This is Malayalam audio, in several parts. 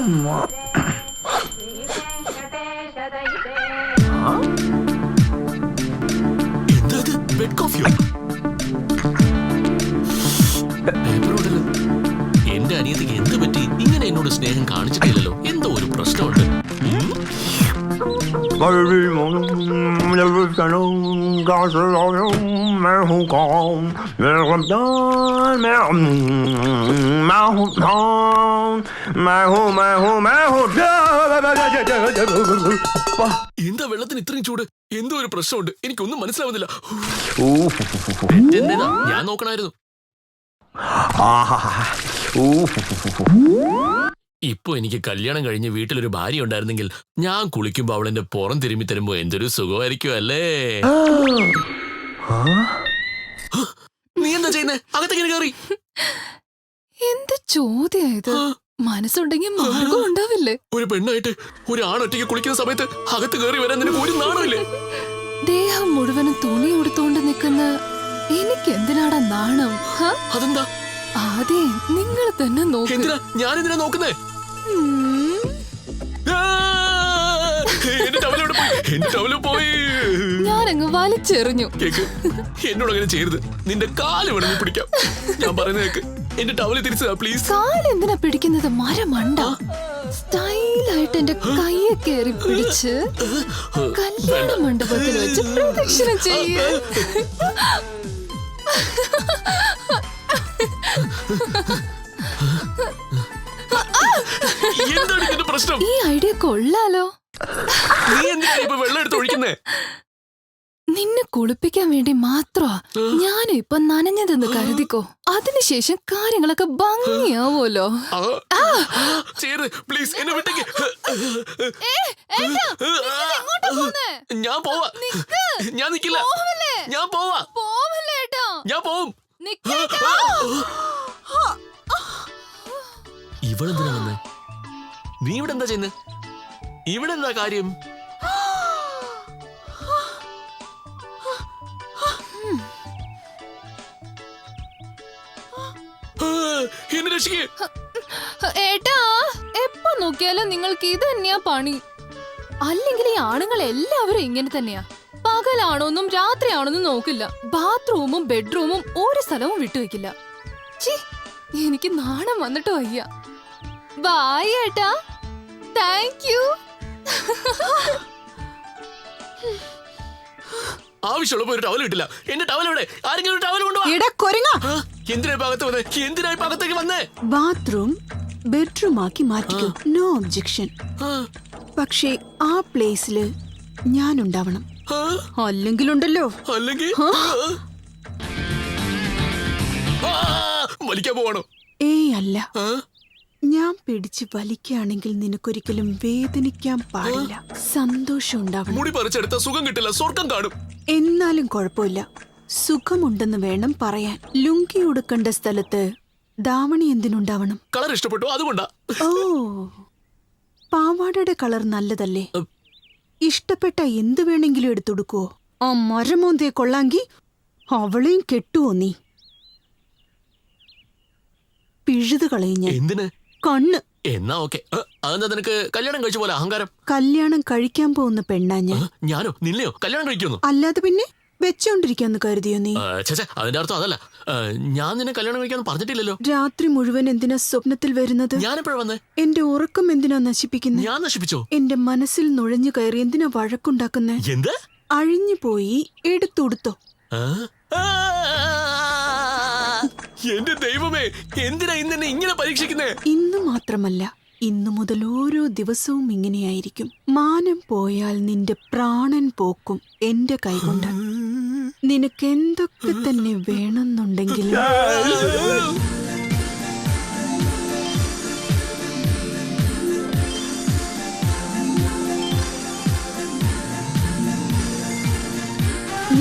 എന്താ ബെഡ് കോഫിയോ? പേപ്പറുണ്ടല്ലോ. എന്റെ അനിയത്തിക്ക് എന്ത് പറ്റി? ഇങ്ങനെ എന്നോട് സ്നേഹം കാണിച്ചിട്ടില്ലല്ലോ. എന്തോ ഒരു പ്രശ്നമുണ്ട്. എന്താ വെള്ളത്തിന് ഇത്രയും ചൂട്? എന്തോ ഒരു പ്രശ്നമുണ്ട്. എനിക്കൊന്നും മനസ്സിലാവുന്നില്ല. ഞാൻ നോക്കണായിരുന്നു. ഇപ്പൊ എനിക്ക് കല്യാണം കഴിഞ്ഞ് വീട്ടിലൊരു ഭാര്യ ഉണ്ടായിരുന്നെങ്കിൽ ഞാൻ കുളിക്കുമ്പോ അവൾ എന്റെ പുറം തിരുമ്മി തരുമ്പോ എന്തൊരു സുഖമായിരിക്കും അല്ലേ? നീ എന്താ ചെയ്യുന്നേ? അകത്തേക്ക് കയറി. എന്ത് ചോദ്യായത്? മനസ്സുണ്ടെങ്കിൽ മാർഗം ഉണ്ടാവില്ലേ? ഒരു പെണ്ണായിട്ട് ഒരു ആണൊറ്റയ്ക്ക് കുളിക്കുന്ന സമയത്ത് അകത്ത് കയറി വരാൻ നിനക്ക് ഒരു നാണമില്ലേ? ദേഹം മുഴുവനും തുണി ഉടുത്തോണ്ട് നിൽക്കുന്ന എനിക്ക് എന്തിനാടാ നാണം? അതെന്താ? ആദ്യം നിങ്ങൾ തന്നെ നോക്ക്. എന്തിനാ ഞാനെന്തിനാ നോക്കുന്നേ? എന്റെ ടവല് പോയി. ഞാനങ്ങ് വലിച്ചെറിഞ്ഞു. കേക്ക്, എന്നോട് അങ്ങനെ ചെയ്യരുത്. നിന്റെ കാല് വേണമെങ്കിൽ പിടിക്കാം. ഞാൻ പറയുന്ന കേക്ക്. എന്റെ ടവല് തിരിച്ചതാ പ്ലീസ്. കാലെന്തിനാ പിടിക്കുന്നത്? മരമണ്ട. സ്റ്റൈലായിട്ട് എന്റെ കയ്യെ കയറി പിടിച്ച് കല്യാണ മണ്ഡപത്തിൽ വെച്ച് പ്രദക്ഷിണം ചെയ്യ്. എന്താണ് ഇതിന്റെ പ്രശ്നം? ഈ ഐഡിയ കൊള്ളാലോ. നീ എന്തിനാ ഇപ്പൊ വെള്ളം എടുത്ത് ഒഴിക്കുന്നേ? നിന്നെ കുളിപ്പിക്കാൻ വേണ്ടി മാത്രമാ. ഞാനും ഇപ്പൊ നനഞ്ഞതെന്ന് കരുതിക്കോ. അതിനുശേഷം കാര്യങ്ങളൊക്കെ ഭംഗിയാവോലോ. പ്ലീസ് എന്നെ വിട്ടേക്ക്. ഞാൻ പോവാ. ഞാൻ നിക്കില്ല. ഞാൻ പോവാ. ഞാൻ പോവും. ഇവളെന്തിനാ വന്നേ? നീ ഇവിടെ എന്താ ചെയ്യുന്നേ? ഇവിടെ എന്താ കാര്യം? എന്നെ രക്ഷിക്ക്. ഏട്ടാ, എപ്പോ നോക്കിയാലും നിങ്ങൾക്ക് ഇത് തന്നെയാ പണി. അല്ലെങ്കിൽ ഈ ആണുങ്ങൾ എല്ലാവരും ഇങ്ങനെ തന്നെയാ. പകലാണോന്നും രാത്രിയാണോന്നും നോക്കില്ല. ബാത്റൂമും ബെഡ്റൂമും ഒരു സ്ഥലവും വിട്ടുവെക്കില്ല. എനിക്ക് നാണം വന്നിട്ട് വയ്യ. ബായ് ഏട്ടാ. Thank you. ആവശ്യമുള്ളപ്പോ ഒരു ടവൽ കിട്ടില്ല. എന്റെ ടവൽ എവിടെ? ആരെങ്കിലും ഒരു ടവൽ കൊണ്ടുവാ. എന്തിനാ അകത്ത് വന്നേ? എന്തിനാ ഇപ്പൊ അകത്തേക്ക് വന്നേ? ബാത്റൂം ബെഡ്റൂം ആക്കി മാറ്റിക്കോ. No objection. പക്ഷേ ആ പ്ലേസില് ഞാൻ ഉണ്ടാവണം. അല്ലെങ്കിലുണ്ടല്ലോ. അല്ലെങ്കിൽ വലിക്കാൻ പോവാണോ? ഏയ് അല്ല. ഞാൻ പിടിച്ച് വലിക്കുകയാണെങ്കിൽ നിനക്കൊരിക്കലും വേദനിക്കാൻ പാടില്ല. സന്തോഷം ഉണ്ടാവണം. മുടി പറിച്ചെടുത്ത സുഖം കിട്ടില്ല. സ്വർഗം കാണും. എന്നാലും കുഴപ്പമില്ല. സുഖമുണ്ടെന്ന് വേണം പറയാൻ. ലുങ്കി ഉടുക്കേണ്ട സ്ഥലത്ത് ദാവണി എന്തിനുണ്ടാവണം? കളർ ഇഷ്ടപ്പെട്ടു, അതുകൊണ്ടാ. ഓ, പാവാടയുടെ കളർ നല്ലതല്ലേ? ഇഷ്ടപ്പെട്ട എന്ത് വേണമെങ്കിലും എടുത്തുടുക്കുവോ? ആ മരമോന്തയെ കൊള്ളാങ്കി അവളെയും കെട്ടുവോ നീ? പിഴുതു കളയും ഞാൻ. എന്തിന്? കണ്ണ്. എന്നാ ഓക്കെ. അതെന്താ നിനക്ക് കല്യാണം കഴിച്ച പോലെ അഹങ്കാരം? കല്യാണം കഴിക്കാൻ പോകുന്ന പെണ്ണാ ഞാൻ. ഞാനോ? നിന്നെയോ കല്യാണം കഴിക്കുന്നു? അല്ലാതെ പിന്നെ വെച്ചോണ്ടിരിക്കാന്ന് കരുതിയോ നീ? അതിന്റെ അർത്ഥം അതല്ല. ഞാൻ നിന്നെ കല്യാണം കഴിക്കാന്ന് പറഞ്ഞിട്ടില്ലല്ലോ. രാത്രി മുഴുവൻ എന്തിനാ സ്വപ്നത്തിൽ വരുന്നത്? ഞാനെപ്പോഴാ വന്നേ? എന്റെ ഉറക്കം എന്തിനാ നശിപ്പിക്കുന്നത്? ഞാൻ നശിപ്പിച്ചോ? എന്റെ മനസ്സിൽ നുഴഞ്ഞു കയറി എന്തിനാ വഴക്കുണ്ടാക്കുന്നേ? എന്ത്? അഴിഞ്ഞു പോയി എടുത്തുടുത്തോ. എന്റെ ദൈവമേ, എന്തിനാ ഇന്നെ ഇങ്ങനെ പരീക്ഷിക്കുന്നേ? ഇന്ന് മാത്രമല്ല, ഇന്നു മുതൽ ഓരോ ദിവസവും ഇങ്ങനെയായിരിക്കും. മാനം പോയാൽ നിന്റെ പ്രാണൻ പോക്കും എന്റെ കൈകൊണ്ട്. നിനക്ക് എന്തൊക്കെ തന്നെ വേണമെന്നുണ്ടെങ്കിലും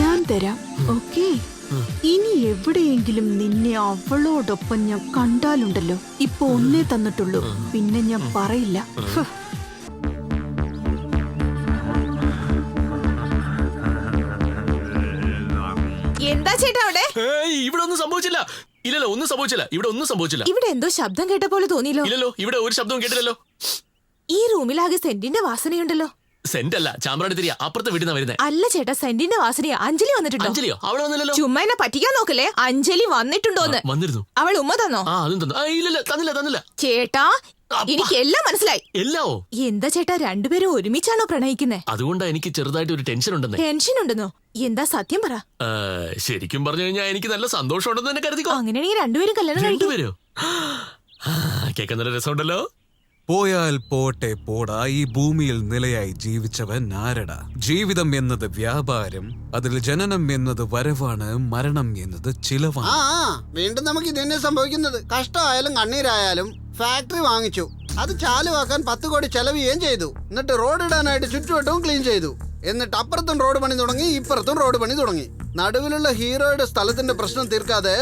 ഞാൻ തരാം. ഓക്കേ? ഇനി എവിടെയെങ്കിലും നിന്നെ അവളോടൊപ്പം ഞാൻ കണ്ടാലുണ്ടല്ലോ, ഇപ്പൊ ഒന്നേ തന്നിട്ടുള്ളൂ, പിന്നെ ഞാൻ പറയില്ല. എന്താ ചേട്ടാ അവിടെ? ഇവിടെ ഒന്നും സംഭവിച്ചില്ല. ഇല്ലല്ലോ, ഒന്നും സംഭവിച്ചില്ല. ഇവിടെ ഒന്നും സംഭവിച്ചില്ല. ഇവിടെ എന്തോ ശബ്ദം കേട്ട പോലെ തോന്നിയല്ലോ. ഇല്ലല്ലോ, ഇവിടെ ഒരു ശബ്ദവും കേട്ടില്ലല്ലോ. ഈ റൂമിലാകെ സെന്റിന്റെ വാസനയുണ്ടല്ലോ. സെന്റ് അല്ല, ചാമ്പ്രാണി തിരിയാ, അപ്പുറത്തെ വീട്ടിൽ നിന്ന് വരുന്നേ. അല്ല ചേട്ടാ, സെന്റിന്റെ വാസനയാ. അഞ്ജലി വന്നിട്ടുണ്ടോ? അഞ്ജലിയോ? അവള് വന്നില്ലല്ലോ. ചുമ്മാ എന്നെ പറ്റിക്കാൻ നോക്കല്ലേ. അഞ്ജലി വന്നിട്ടുണ്ടോന്ന്. വന്നിരുന്നു. അവൾ ഉമ്മ തന്നോ? ആ, അതും തന്നു. ഇല്ല, തന്നില്ല. ചേട്ടാ, എനിക്ക് എല്ലാം മനസ്സിലായി. എല്ലാവോ? എന്താ ചേട്ടാ, രണ്ടുപേരും ഒരുമിച്ചാണോ പ്രണയിക്കുന്നേ? അതുകൊണ്ടാ എനിക്ക് ചെറുതായിട്ട് ഒരു ടെൻഷൻ ഉണ്ടെന്നേ. ടെൻഷൻ ഉണ്ടെന്നോ? എന്താ സത്യം പറ. ശരിക്കും പറഞ്ഞു കഴിഞ്ഞാൽ എനിക്ക് നല്ല സന്തോഷം ഉണ്ടെന്ന് തന്നെ കരുതിക്കോ. അങ്ങനെയാണെങ്കിൽ രണ്ടുപേരും കല്യാണം കഴിക്കും. രണ്ടുപേരോ? കേൾക്കാൻ നല്ല രസമുണ്ടല്ലോ. പോയാൽ പോട്ടെ പോടാ, ഈ ഭൂമിയിൽ നിലയായി ജീവിച്ചവൻ ആരടാ? ജീവിതം എന്നത് വ്യാപാരം, അതിൽ ജനനം എന്നത് വരവാണ്, മരണം എന്നത് ചിലവാണ്. വീണ്ടും നമുക്ക് ഇത് തന്നെ സംഭവിക്കുന്നത്. കഷ്ടമായാലും കണ്ണീരായാലും ഫാക്ടറി വാങ്ങിച്ചു, അത് ചാലുവാക്കാൻ 10 കോടി ചെലവുകയും ചെയ്തു. എന്നിട്ട് റോഡ് ഇടാനായിട്ട് ചുറ്റുവട്ടവും ക്ലീൻ ചെയ്തു. എന്നിട്ട് അപ്പുറത്തും റോഡ് പണി തുടങ്ങി, ഇപ്പുറത്തും റോഡ് പണി തുടങ്ങി. നടുവിലുള്ള ഹീറോയുടെ സ്ഥലത്തിന്റെ പ്രശ്നം തീർക്കാതെ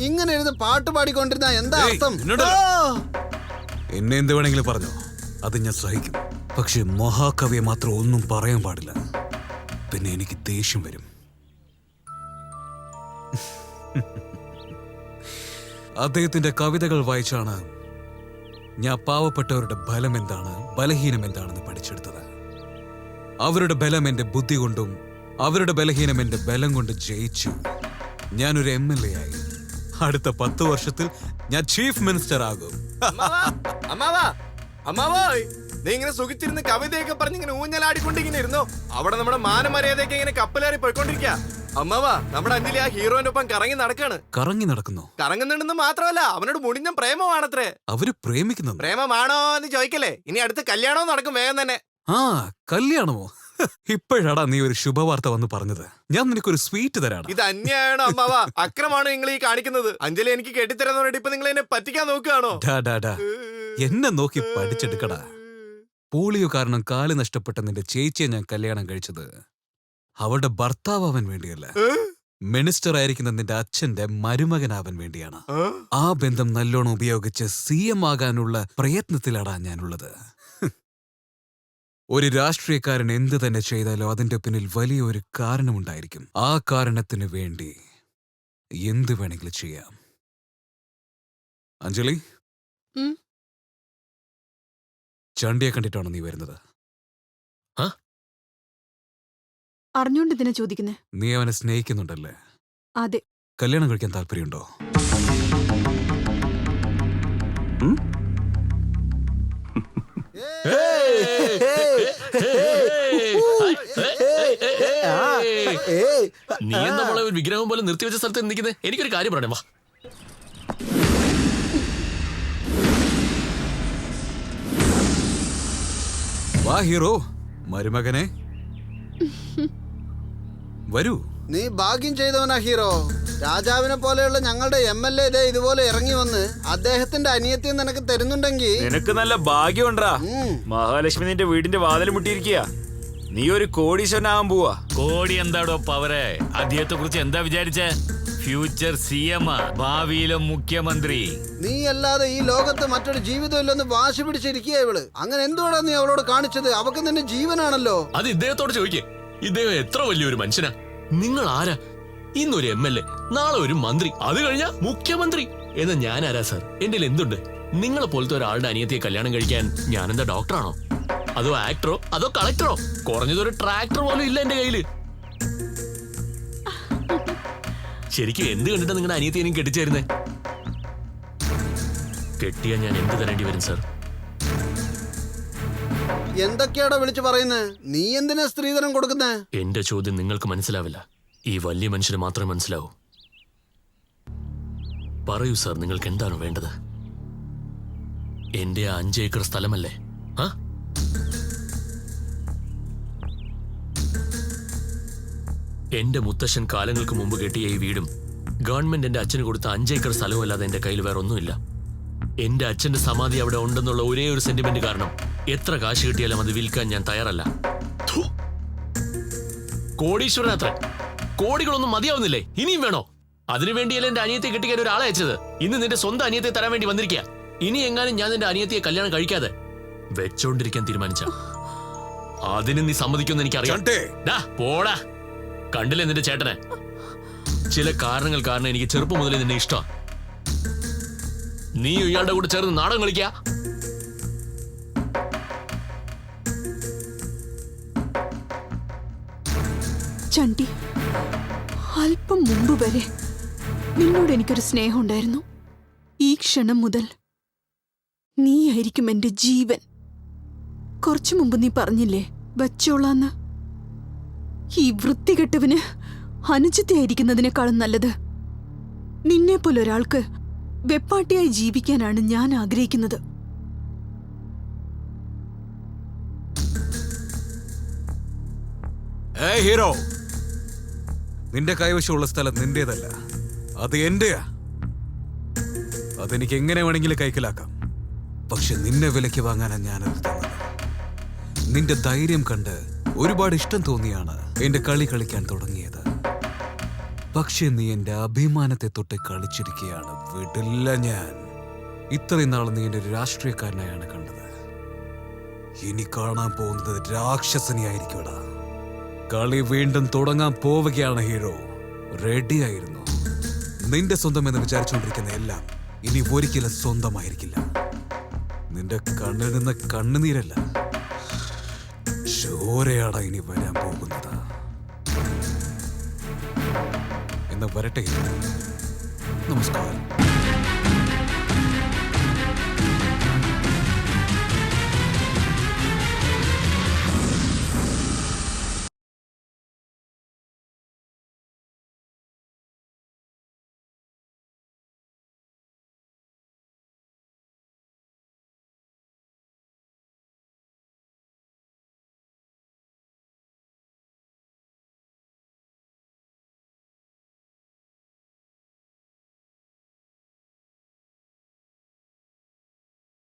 ഇങ്ങനെ ഇരുന്ന് പാട്ട് പാടിക്കൊണ്ടിരുന്ന എന്താ അർത്ഥം? എന്നെ എന്ത് വേണമെങ്കിലും പറഞ്ഞോ, അത് ഞാൻ സഹിക്കും. പക്ഷെ മഹാകവിയെ മാത്രം ഒന്നും പറയാൻ പാടില്ല, പിന്നെ എനിക്ക് ദേഷ്യം വരും. അദ്ദേഹത്തിന്റെ കവിതകൾ വായിച്ചാണ് ഞാൻ പാവപ്പെട്ടവരുടെ ബലം എന്താണ്, ബലഹീനം എന്താണെന്ന് പഠിച്ചെടുത്തത്. അവരുടെ ബലം എന്റെ ബുദ്ധി കൊണ്ടും അവരുടെ ബലഹീനം എന്റെ ബലം കൊണ്ട് ജയിച്ചു. ഞാനൊരു MLA ആയി. അടുത്ത 10 വർഷത്തിൽ ഞാൻ ചീഫ് മിനിസ്റ്റർ ആകും. അമ്മാവോയ്, നീ ഇങ്ങനെ സുഖിച്ചിരുന്ന് കവിതയൊക്കെ പറഞ്ഞിങ്ങനെ ഊഞ്ഞലാടിക്കൊണ്ടിങ്ങനെ ഇരുന്നോ? അവിടെ നമ്മുടെ മാനമര്യാദയൊക്കെ ഇങ്ങനെ കപ്പലേറി പോയിക്കൊണ്ടിരിക്ക. അമ്മാവാ, നമ്മുടെ അഞ്ജലി ആ ഹീറോന്റെ ഒപ്പം കറങ്ങി നടക്കാണ്. കറങ്ങി നടക്കുന്നു? കറങ്ങുന്നുണ്ടെന്ന് മാത്രമല്ല, അവനോട് മുടിഞ്ഞ പ്രേമമാണത്രേ. അവര് പ്രേമിക്കുന്നു? പ്രേമമാണോ എന്ന് ചോദിക്കല്ലേ. ഇനി അടുത്ത കല്യാണവും നടക്കും വേഗം തന്നെ. ആ, കല്യാണമോ? ഇപ്പോഴാടാ നീ ഒരു ശുഭവാർത്ത വന്ന് പറഞ്ഞത്. ഞാൻ നിനക്കൊരു സ്വീറ്റ് തരാണ്. ഇത് അന്യായാണോ അമ്മാവാ? അക്രമാണോ നിങ്ങൾ ഈ കാണിക്കുന്നത്? അഞ്ജലി എനിക്ക് കെട്ടിത്തരാന്ന് പറഞ്ഞിട്ട് ഇപ്പൊ നിങ്ങൾ എന്നെ പറ്റിക്കാൻ നോക്കുകയാണോ? എന്നെ നോക്കി പഠിച്ചെടുക്കടാ. പോളിയോ കാരണം കാല് നഷ്ടപ്പെട്ട നിന്റെ ചേച്ചിയെ ഞാൻ കല്യാണം കഴിച്ചത് അവളുടെ ഭർത്താവാൻ വേണ്ടിയല്ല, മിനിസ്റ്റർ ആയിരിക്കുന്ന നിന്റെ അച്ഛന്റെ മരുമകനാവാൻ വേണ്ടിയാണ്. ആ ബന്ധം നല്ലോണം ഉപയോഗിച്ച് CM ആകാനുള്ള പ്രയത്നത്തിലാടാ ഞാനുള്ളത്. ഒരു രാഷ്ട്രീയക്കാരൻ എന്ത് തന്നെ ചെയ്താലോ അതിന്റെ പിന്നിൽ വലിയൊരു കാരണമുണ്ടായിരിക്കും. ആ കാരണത്തിന് വേണ്ടി എന്ത് വേണമെങ്കിലും ചെയ്യാം. അഞ്ജലി, ചണ്ടിയെ കണ്ടിട്ടാണോ നീ വരുന്നത്? അറിഞ്ഞോണ്ട് ഇതിനെ ചോദിക്കുന്നേ? നീ അവനെ സ്നേഹിക്കുന്നുണ്ടല്ലേ? അതെ. കല്യാണം കഴിക്കാൻ താല്പര്യമുണ്ടോ? നീ എന്താ മോളെ ഒരു വിഗ്രഹം പോലെ നിർത്തിവെച്ച സ്ഥലത്ത് നിൽക്കുന്നത്? എനിക്കൊരു കാര്യം പറയണേ, വാ. വാ ഹീറോ, മരുമകനെ വരൂ. നീ ഭാഗ്യം ചെയ്തവനാ ഹീറോ. രാജാവിനെ പോലെയുള്ള ഞങ്ങളുടെ MLA ഇതുപോലെ ഇറങ്ങി വന്ന് അദ്ദേഹത്തിന്റെ അനിയത്തിയും നിനക്ക് തരുന്നുണ്ടെങ്കിൽ നിനക്ക് നല്ല ഭാഗ്യമുണ്ടാ. മഹാലക്ഷ്മി നിന്റെ വീടിന്റെ വാതിൽ മുട്ടിയിരിക്കുക. നീ ഒരു കോടീശ്വരനാകാൻ പോവാ. കോടി എന്താടോ പവരെ? അദ്ദേഹത്തെ കുറിച്ച് എന്താ വിചാരിച്ചേ? ഫ്യൂച്ചർ CM, ഭാവിയിലെ മുഖ്യമന്ത്രി. നീ അല്ലാതെ ഈ ലോകത്ത് മറ്റൊരു ജീവിതം ഇല്ലെന്ന് വാശി പിടിച്ചിരിക്കുക ഇവള്. അങ്ങനെ എന്തുകൊണ്ടാ നീ അവളോട് കാണിച്ചത്? അവക്ക് നിന്റെ ജീവനാണല്ലോ. അത് ഇദ്ദേഹത്തോട് ചോദിക്കേ. ഇദ്ദേഹം എത്ര വലിയൊരു മനുഷ്യനാ. നിങ്ങൾ ആരാ? ഇന്നൊരു MLA, നാളെ ഒരു മന്ത്രി, അത് കഴിഞ്ഞാ മുഖ്യമന്ത്രി. എന്ന് ഞാൻ ആരാ സാർ? എന്റെ എന്തുണ്ട്? നിങ്ങളെ പോലത്തെ ഒരാളുടെ അനിയത്തിയെ കല്യാണം കഴിക്കാൻ ഞാനെന്താ ഡോക്ടറാണോ? അതോ ആക്ടറോ? അതോ കളക്ടറോ? കുറഞ്ഞതൊരു ട്രാക്ടർ പോലും ഇല്ല എന്റെ കയ്യില്. ശരിക്കും എന്ത് കണ്ടിട്ടാ നിങ്ങളുടെ അനിയത്തിയെ എനിക്ക് കെട്ടിച്ചേരുന്നേ? കെട്ടിയാ ഞാൻ എന്ത് തരേണ്ടി വരും സാർ? എന്തൊക്കെയാടോ വിളിച്ചു പറയുന്നത്? നീ എന്തിനാ സ്ത്രീധനം കൊടുക്കുന്നേ? എന്റെ ചോദ്യം നിങ്ങൾക്ക് മനസ്സിലാവില്ല, ഈ വലിയ മനുഷ്യന് മാത്രമേ മനസ്സിലാവൂ. പറയൂ സാർ, നിങ്ങൾക്ക് എന്താണ് വേണ്ടത്? എന്റെ 5 ഏക്കർ സ്ഥലമല്ലേ? എന്റെ മുത്തശ്ശൻ കാലങ്ങൾക്ക് മുമ്പ് കെട്ടിയ ഈ വീടും ഗവൺമെന്റ് എന്റെ അച്ഛന് കൊടുത്ത 5 ഏക്കർ സ്ഥലവും അല്ലാതെ എന്റെ കയ്യിൽ വേറെ ഒന്നുമില്ല. എന്റെ അച്ഛന്റെ സമാധി അവിടെ ഉണ്ടെന്നുള്ള ഒരേ ഒരു സെന്റിമെന്റ് കാരണം എത്ര കാശ് കിട്ടിയാലും അത് വിൽക്കാൻ ഞാൻ തയ്യാറല്ല. കോടീശ്വരനത്ര കോടികളൊന്നും മതിയാവുന്നില്ലേ? ഇനിയും വേണോ? അതിനുവേണ്ടിയല്ലേ എന്റെ അനിയത്തെ കെട്ടിക്കാൻ ഒരാളെ അയച്ചത്. ഇന്ന് നിന്റെ സ്വന്തം അനിയത്തെ തരാൻ വേണ്ടി വന്നിരിക്കുക. ഇനി എങ്ങാനും ഞാൻ നിന്റെ അനിയത്തിയെ കല്യാണം കഴിക്കാതെ വെച്ചോണ്ടിരിക്കാൻ തീരുമാനിച്ച അതിന് നീ സമ്മതിക്കുമെന്ന് എനിക്കറിയാം. പോടാ. കണ്ടില്ലേ നിന്റെ ചേട്ടനെ? ചില കാരണങ്ങൾ കാരണം എനിക്ക് ചെറുപ്പം മുതലേ നിന്നെ ഇഷ്ടം. നീ ഇയാളുടെ കൂടെ ചേർന്ന് നാടകം കളിക്കാ. ചണ്ടി, അല്പം മുമ്പ് വരെ നിന്നോട് എനിക്കൊരു സ്നേഹം ഉണ്ടായിരുന്നു. ഈ ക്ഷണം മുതൽ നീയായിരിക്കും എന്റെ ജീവൻ. കുറച്ചു മുമ്പ് നീ പറഞ്ഞില്ലേ വച്ചോളാന്ന്. ഈ വൃത്തികെട്ടവന് അനുജത്തെയായിരിക്കുന്നതിനേക്കാളും നല്ലത് നിന്നെ പോലൊരാൾക്ക് വെപ്പാട്ടിയായി ജീവിക്കാനാണ് ഞാൻ ആഗ്രഹിക്കുന്നത്. ഹീറോ, നിന്റെ കൈവശമുള്ള സ്ഥലം നിന്റേതല്ല, അത് എന്റെയാ. അതെനിക്ക് എങ്ങനെ വേണമെങ്കിലും കൈക്കലാക്കാം. പക്ഷെ നിന്നെ വിലയ്ക്ക് വാങ്ങാനാണ് ഞാനത് തന്നത്. നിന്റെ ധൈര്യം കണ്ട് ഒരുപാട് ഇഷ്ടം തോന്നിയാണ് എന്റെ കളി കളിക്കാൻ തുടങ്ങിയത്. പക്ഷെ നീ എന്റെ അഭിമാനത്തെ തൊട്ട് കളിച്ചിരിക്കുകയാണ്. വിടില്ല ഞാൻ. ഇത്രയും നാൾ നീ എന്റെ ഒരു രാഷ്ട്രീയക്കാരനായാണ് കണ്ടത്. ഇനി കാണാൻ പോകുന്നത് രാക്ഷസനെയായിരിക്കുമെടാ. കളി വീണ്ടും തുടങ്ങാൻ പോവുകയാണ് ഹീറോ. റെഡിയായിരുന്നു. നിന്റെ സ്വന്തം എന്ന് വിചാരിച്ചുകൊണ്ടിരിക്കുന്ന എല്ലാം ഇനി ഒരിക്കലും സ്വന്തമായിരിക്കില്ല. നിന്റെ കണ്ണിൽ നിന്ന് കണ്ണുനീരല്ല, ചോരയാണ് ഇനി വരാൻ പോകുന്നത്. എന്ന് വരട്ടെ. നമസ്കാരം.